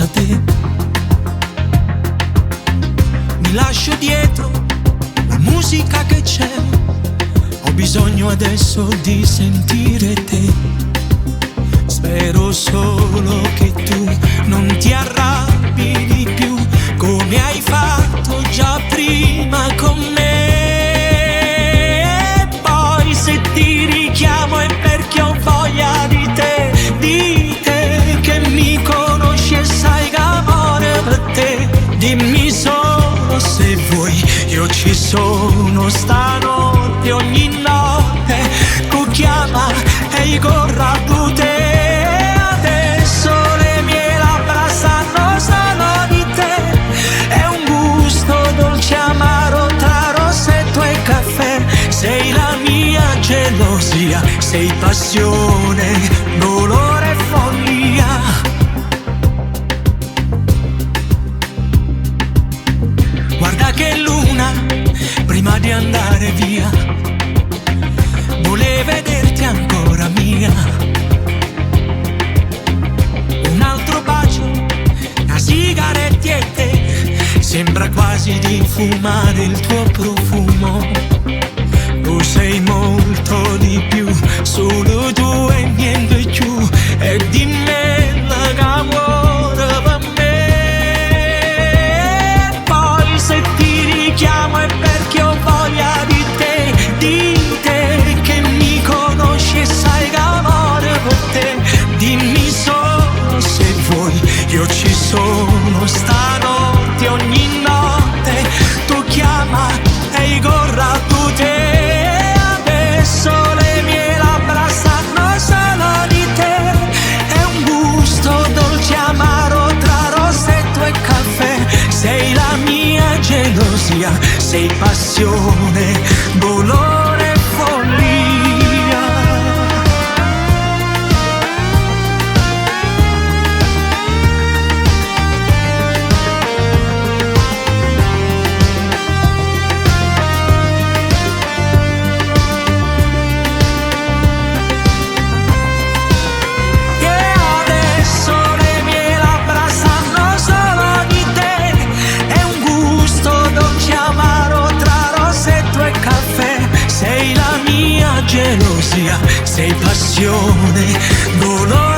senza te. Mi lascio dietro la musica che c'è, ho bisogno adesso di sentire te. Spero solo che tu non ti arrabbi di più, come hai fatto già prima con me. E poi se ti richiamo è perché ho voglia di te che mi conosci e sai che amore per te. Dimmi solo se vuoi, io ci sono stanotte, ogni notte tu chiama e io corro a te. Sei la mia gelosia, sei passione, dolore e follia. Guarda che luna, prima di andare via, vuole vederti ancora mia. Un altro bacio, una sigarettietta, sembra quasi di fumare il tuo profumo. Tu sei molto di più, solo tu e niente più, e di me l'amore per me. E poi se ti richiamo è perché ho voglia di te che mi conosci e sai che amore per te. Dimmi solo se vuoi, io ci sono stanotte, ogni notte tu chiama e io corro a te. Sei passione, dolore e follia. E adesso le mie labbra sanno solo di te, è un gusto dolce amaro tra rossetto e caffè. Sei la mia gelosia, sei passione, dolore